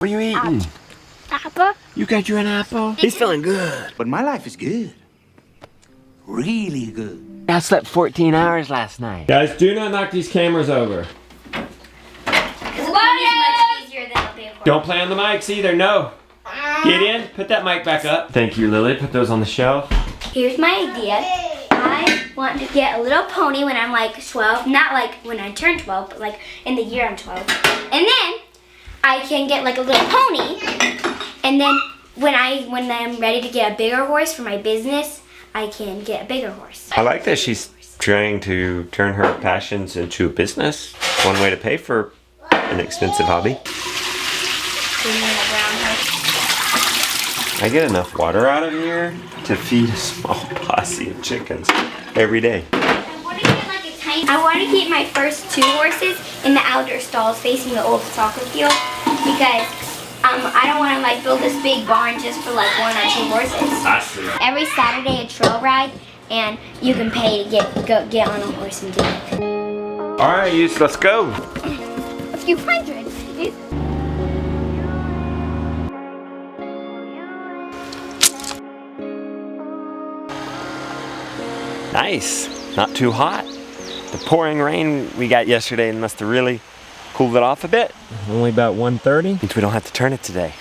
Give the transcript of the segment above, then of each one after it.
What are you eating? Apple. You got you an apple? He's feeling good. But my life is good. Really good. I slept 14 hours last night. Guys, do not knock these cameras over. Because a pony is much easier than a big horse. Don't play on the mics either, no. Get in, put that mic back up. Thank you, Lily. Put those on the shelf. Here's my idea. I want to get a little pony when I'm like 12. Not like when I turn 12, but like in the year I'm 12. And then I can get like a little pony. And then when I'm ready to get a bigger horse for my business, I can get a bigger horse. I like that she's trying to turn her passions into a business. One way to pay for an expensive hobby. I get enough water out of here to feed a small posse of chickens every day. I want to keep my first 2 horses in the outdoor stalls facing the old soccer field because I don't want to like build this big barn just for like 1 or 2 horses. I see. Every Saturday a trail ride, and you can pay to get on a horse and do it. All right, Yus, let's go. A few hundred. Nice, not too hot. The pouring rain we got yesterday must have really cooled it off a bit. Only about 1:30. Means we don't have to turn it today.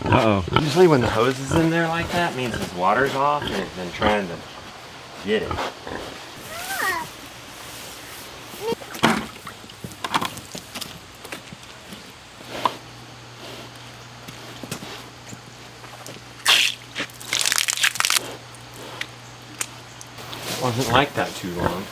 Uh-oh. Usually when the hose is in there like that, means his water's off and it's been trying to get it. Wasn't like that too long.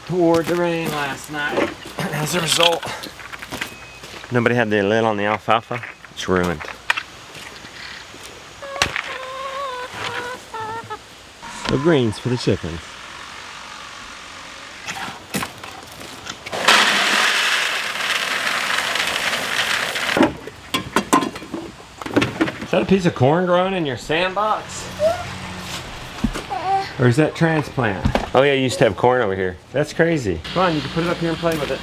Poured the rain last night. As a result, nobody had the lid on the alfalfa. It's ruined. No greens for the chickens. Is that a piece of corn growing in your sandbox? Or is that transplant? Oh yeah, you used to have corn over here. That's crazy. Come on, you can put it up here and play with it.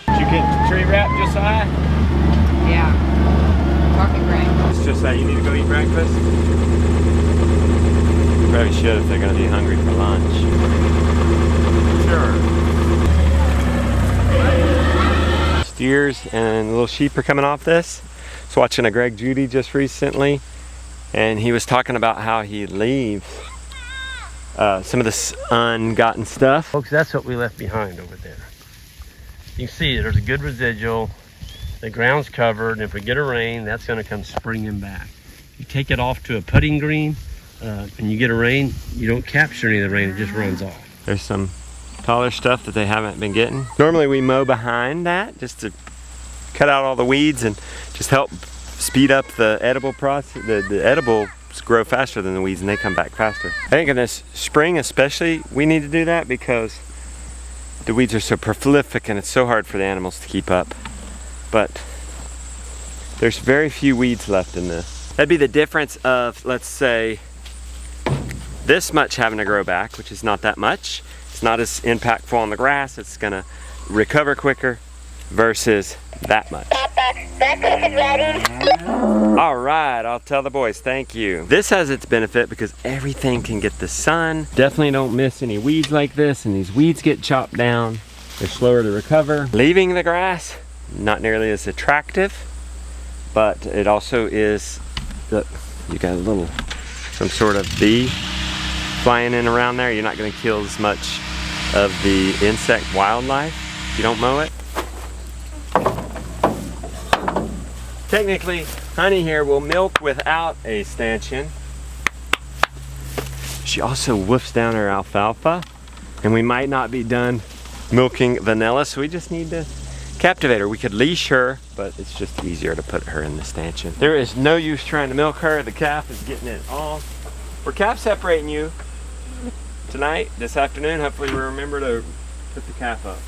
Did you get tree wrap, Josiah? Yeah. Coffee break. It's just that you need to go eat breakfast? You probably should if they're gonna be hungry for lunch. Sure. Steers and little sheep are coming off this. I was watching a Greg Judy just recently, and he was talking about how he leaves some of this ungotten stuff. Folks, that's what we left behind over there. You can see there's a good residual. The ground's covered, and if we get a rain, that's gonna come springing back. You take it off to a putting green, and you get a rain, you don't capture any of the rain, it just runs off. There's some taller stuff that they haven't been getting. Normally we mow behind that just to cut out all the weeds and just help speed up the edible process. The edibles grow faster than the weeds and they come back faster. I think in this spring especially, we need to do that because the weeds are so prolific and it's so hard for the animals to keep up. But there's very few weeds left in this. That'd be the difference of, let's say, this much having to grow back, which is not that much. It's not as impactful on the grass. It's gonna recover quicker versus that much. Breakfast is ready. All right, I'll tell the boys, thank you. This has its benefit because everything can get the sun. Definitely don't miss any weeds like this, and these weeds get chopped down. They're slower to recover. Leaving the grass, not nearly as attractive, but it also is, look, you got a little, some sort of bee flying in around there. You're not gonna kill as much of the insect wildlife if you don't mow it. Technically, Honey here will milk without a stanchion. She also woofs down her alfalfa, and we might not be done milking vanilla, so we just need to captivator. We could leash her, but it's just easier to put her in the stanchion. There is no use trying to milk her. The calf is getting it all. We're calf separating you tonight, this afternoon. Hopefully we remember to put the calf up.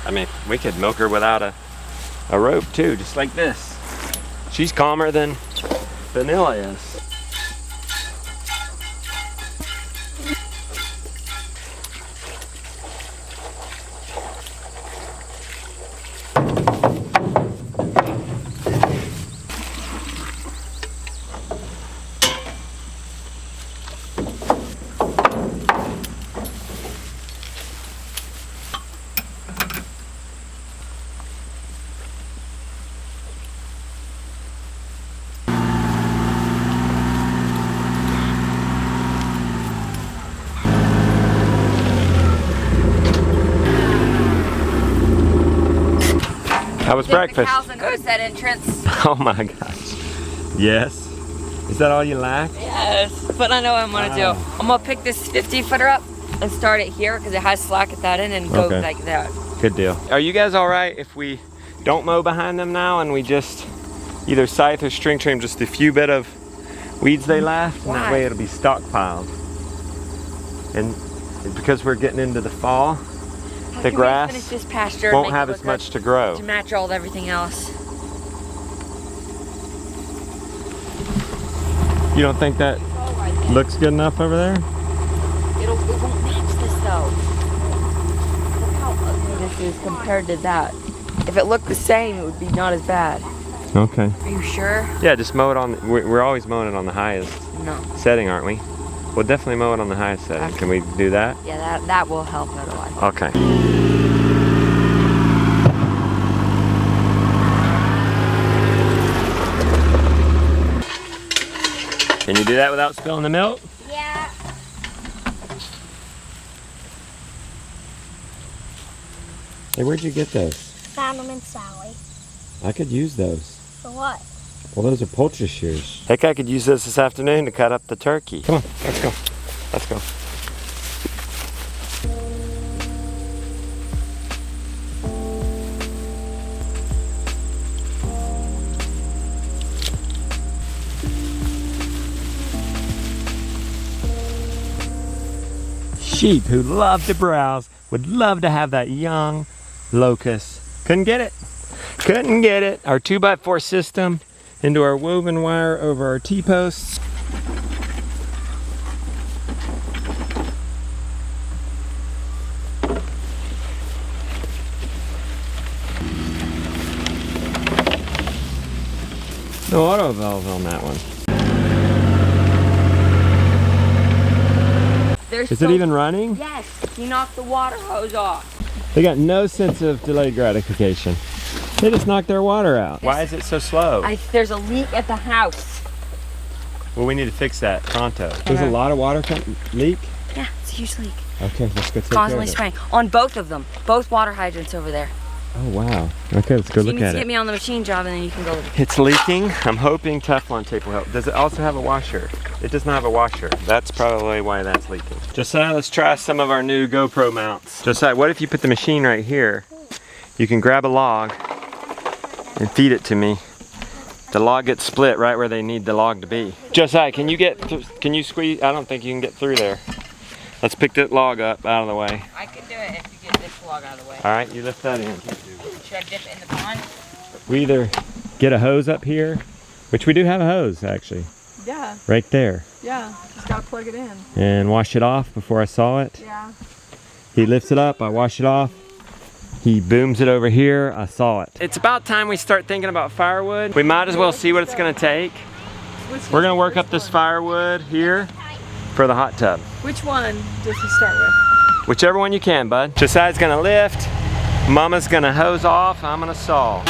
I mean, we could milk her without a rope too, just like this. She's calmer than Vanilla is. How was breakfast? The cows and goats that entrance. Oh my gosh. Yes? Is that all you lack? Yes, but I know what I'm gonna do. I'm gonna pick this 50-footer up and start it here because it has slack at that end and go like that. Good deal. Are you guys all right if we don't mow behind them now and we just either scythe or string trim just a few bit of weeds they left? And that way it'll be stockpiled. And because we're getting into the fall, the grass this pasture won't have as much to grow. To match all everything else. You don't think that looks good enough over there? It won't match this though. Look how ugly this is compared to that. If it looked the same, it would be not as bad. Okay. Are you sure? Yeah, just mow it on, we're always mowing it on the highest setting, aren't we? We'll definitely mow it on the highest setting. Okay. Can we do that? Yeah, that will help otherwise. Okay. Can you do that without spilling the milk? Yeah. Hey, where'd you get those? Found them in Sally. I could use those. For what? Well, those are Poacher Shoes. Heck, I could use those this afternoon to cut up the turkey. Come on, let's go. Let's go. Sheep who love to browse would love to have that young locust. Couldn't get it. Couldn't get it. Our 2x4 system into our woven wire over our T-posts. No auto valve on that one. Is it even running? Yes, he knocked the water hose off. They got no sense of delayed gratification. They just knocked their water out. Why is it so slow? There's a leak at the house. Well, we need to fix that pronto. There's a lot of water leak? Yeah, it's a huge leak. Okay, let's go take Constantly care of it. spraying. On both of them. Both water hydrants over there. Oh, wow. Okay, let's go look You need at to it. get me on the machine job and then you can go. It's leaking. I'm hoping Teflon tape will help. Does it also have a washer? It does not have a washer. That's probably why that's leaking. Josiah, let's try some of our new GoPro mounts. Josiah, what if you put the machine right here? You can grab a log and feed it to me. The log gets split right where they need the log to be. Josiah, can you squeeze? I don't think you can get through there. Let's pick that log up out of the way. I can do it if you get this log out of the way. All right, you lift that in. Should I dip it in the pond? We either get a hose up here, which we do have a hose actually. Yeah, Right there. yeah. Just gotta plug it in. And wash it off before I saw it. Yeah. He lifts it up, I wash it off. He booms it over here, I saw it. It's about time we start thinking about firewood. We might as well see what it's gonna take. We're gonna work up this firewood here for the hot tub. Which one does he start with? Whichever one you can, bud. Josiah's gonna lift, Mama's gonna hose off, I'm gonna saw.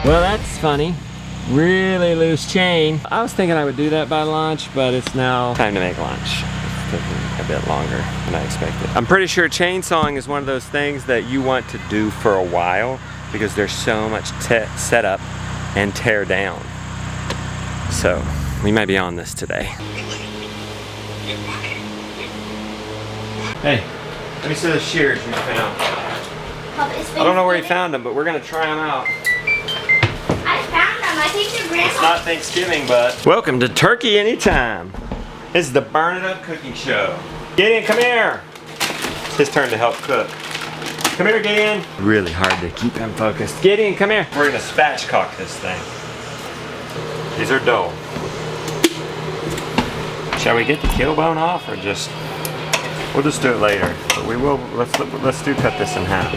Well, that's funny. Really loose chain. I was thinking I would do that by lunch, but it's now time to make lunch. It's taking a bit longer than I expected. I'm pretty sure chainsawing is one of those things that you want to do for a while because there's so much setup and tear down. So we might be on this today. Hey, let me see the shears you found. I don't know where you found them, but we're gonna try them out. I found them. I think your grandma. It's not Thanksgiving, but welcome to Turkey Anytime. This is the Burn It Up cooking show. Gideon, come here. It's his turn to help cook. Come here, Gideon. Really hard to keep him focused. Gideon, come here. We're gonna spatchcock this thing. These are dull. Shall we get the keel bone off or just? We'll just do it later. But we will. Let's do cut this in half.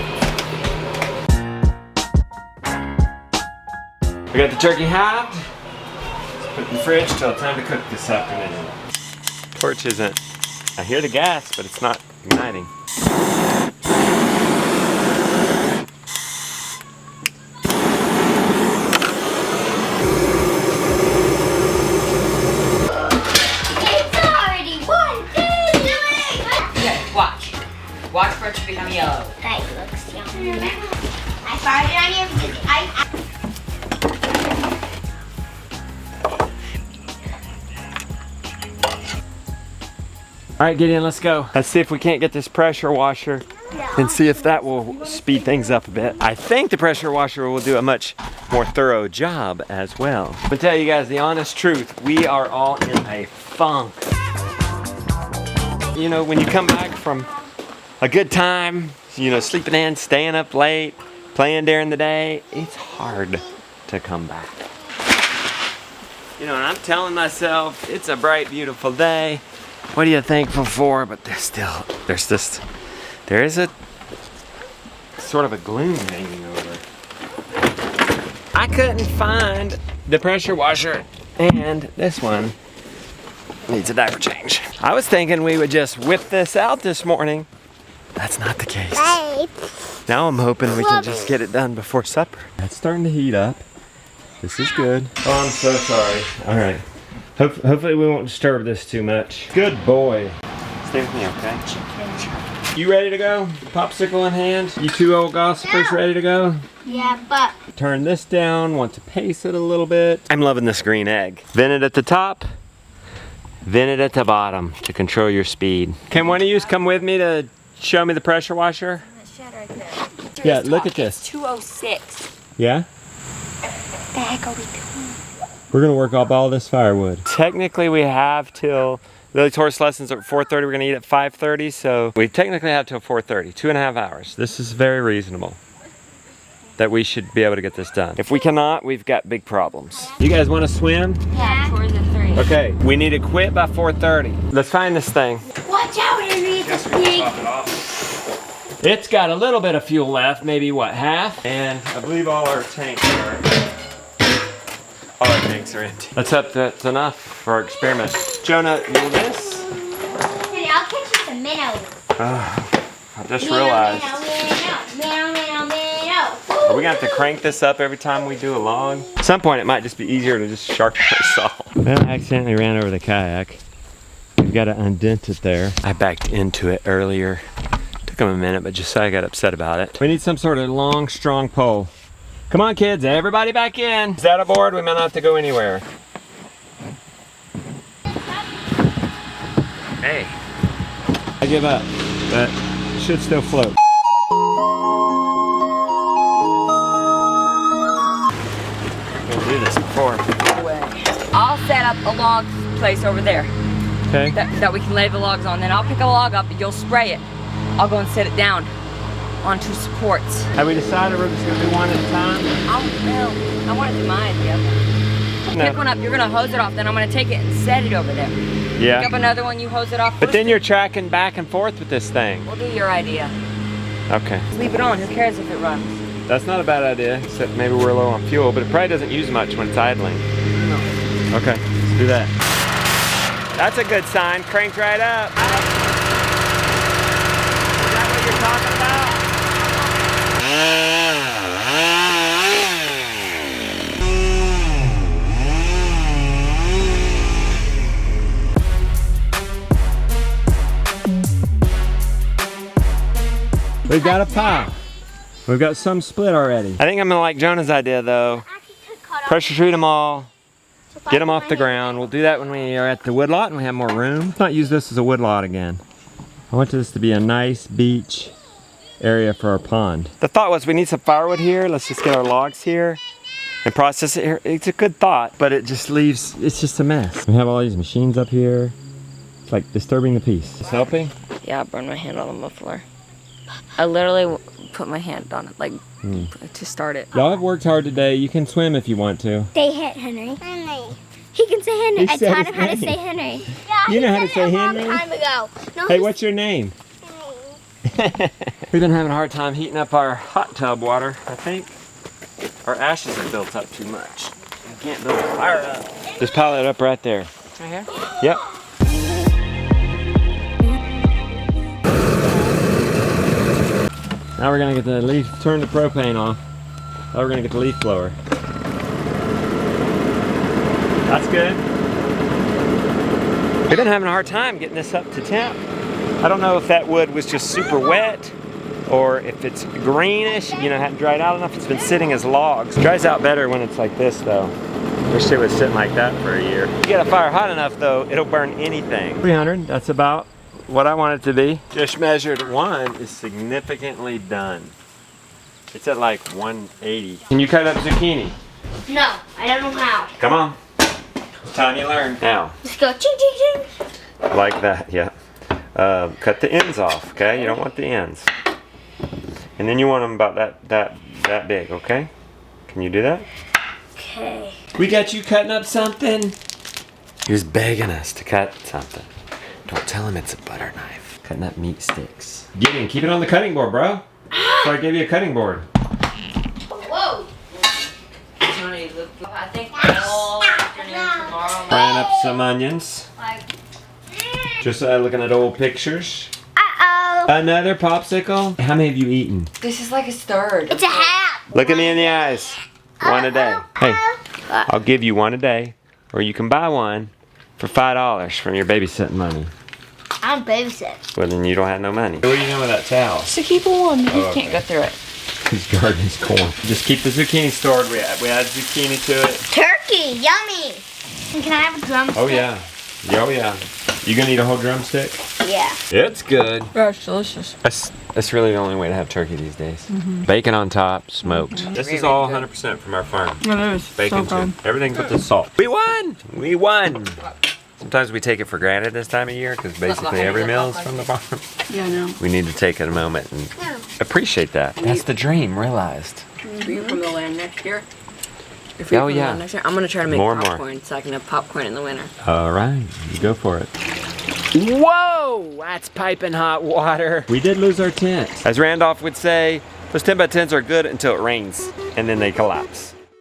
We got the turkey halved. Let's put it in the fridge till time to cook this afternoon. Torch isn't. I hear the gas, but it's not igniting. Watch for it to become yellow. That looks yummy. I farted on your food. All right, Gideon, let's go. Let's see if we can't get this pressure washer and see if that will speed things up a bit. I think the pressure washer will do a much more thorough job as well. But tell you guys the honest truth, we are all in a funk. You know, when you come back from a good time, you know, sleeping in, staying up late, playing during the day, it's hard to come back. You know, and I'm telling myself, it's a bright, beautiful day. What are you thankful for? But there is a sort of a gloom hanging over. I couldn't find the pressure washer, and this one needs a diaper change. I was thinking we would just whip this out this morning. That's not the case. Babe. Now I'm hoping we can just get it done before supper. It's starting to heat up. This is good. Oh, I'm so sorry. All right. Hopefully we won't disturb this too much. Good boy. Stay with me, okay? You ready to go? Popsicle in hand? You two old gossipers ready to go? Yeah, but. Turn this down. Want to pace it a little bit. I'm loving this green egg. Vent it at the top. Vent it at the bottom to control your speed. Can one of you come with me to show me the pressure washer? That shed right there. Yeah, look at this. It's 206. Yeah? The heck are we doing? We're gonna work up all this firewood. Technically we have till, Lily's horse lessons are at 4:30, we're gonna eat at 5:30, so we technically have till 4:30, 2.5 hours. This is very reasonable that we should be able to get this done. If we cannot, we've got big problems. You guys wanna swim? Yeah, towards the 3. Okay, we need to quit by 4:30. Let's find this thing. Watch out, Henry. It's a pig. It's got a little bit of fuel left, maybe what, half? And I believe all our tanks are empty. Let's hope that's enough for our experiment. Jonah, you know this? Henry, I'll catch you some minnows. I just realized. Are we gonna have to crank this up every time we do a log? At some point it might just be easier to just sharpen our saw. Well, I accidentally ran over the kayak. We've got to undent it there. I backed into it earlier. Took him a minute, but Josiah got upset about it. We need some sort of long, strong pole. Come on, kids, everybody back in. Is that aboard? We might not have to go anywhere. Hey. I give up, but it should still float. We'll do this before. I'll set up a log place over there Okay. that we can lay the logs on. Then I'll pick a log up and you'll spray it. I'll go and set it down onto supports. Have we decided we're just gonna do one at a time? I want to do my idea. No. Pick one up, you're gonna hose it off, then I'm gonna take it and set it over there. Yeah. Pick up another one, you hose it off. But then you're tracking back and forth with this thing. We'll do your idea. Okay. Just leave it on, who cares if it runs? That's not a bad idea, except maybe we're low on fuel, but it probably doesn't use much when it's idling. No. Okay, let's do that. That's a good sign, cranked right up. Is that what you're talking about? We've got a pile. We've got some split already. I think I'm gonna like Jonah's idea though. Pressure treat them all. Get them off the ground. We'll do that when we are at the woodlot and we have more room. Let's not use this as a woodlot again. I want this to be a nice beach area for our pond. The thought was we need some firewood here. Let's just get our logs here and process it here. It's a good thought, but it just leaves, it's just a mess. We have all these machines up here. It's like disturbing the peace. It's helping? Yeah, I burned my hand on the muffler. I literally put my hand on it, like, to start it. Y'all have worked hard today. You can swim if you want to. Say Henry. He can say Henry. He I said taught his him how to name. say Henry. You know how to say Henry? Time ago. No, Hey, what's your name? We've been having a hard time heating up our hot tub water, I think. Our ashes are built up too much. We can't build a fire up. Just pile it up right there. Right here? Yep. Now we're gonna get the leaf, turn the propane off. Now we're gonna get the leaf blower. That's good. We've been having a hard time getting this up to temp. I don't know if that wood was just super wet or if it's greenish, you know, hadn't dried out enough. It's been sitting as logs. It dries out better when it's like this though. Wish it was sitting like that for a year. You get a fire hot enough though, it'll burn anything. 300, that's about what I want it to be. Just measured. One is significantly done. It's at like 180. Can you cut up zucchini? No, I don't know how. Come on. Time you learn. Now. Just go ching ching ching. Like that, yeah. Cut the ends off, okay? You don't want the ends. And then you want them about that big, okay? Can you do that? Okay. We got you cutting up something. He was begging us to cut something. Don't tell him it's a butter knife. Cutting up meat sticks. Get in, keep it on the cutting board, bro. So I gave you a cutting board. Whoa. I think all afternoon tomorrow. Frying up some onions. Just looking at old pictures. Uh-oh. Another popsicle. How many have you eaten? This is like his third. It's a hat. Look at me in the eyes. One a day. Hey, I'll give you one a day, or you can buy one for $5 from your babysitting money. I'm babysit. Well, then you don't have no money. What are you doing with that towel? To keep it warm. You Oh, can't go through it. His garden's corn. Just keep the zucchini stored. We add zucchini to it. Turkey, yummy. And can I have a drumstick? Oh yeah. Oh yeah. You gonna eat a whole drumstick? Yeah. It's good. Oh, it's delicious. That's really the only way to have turkey these days. Bacon on top, smoked. This is all 100% from our farm. It is. Bacon so too. good. Everything but the salt. We won! We won! Sometimes we take it for granted this time of year because basically every meal is from the farm. Yeah, I know. We need to take a moment and appreciate that. That's the dream realized. Be from the land next year. If Oh, yeah. Next year, I'm gonna try to make More and more. popcorn so I can have popcorn in the winter. All right, you go for it. Whoa, that's piping hot water. We did lose our tent. As Randolph would say, those 10x10s are good until it rains and then they collapse.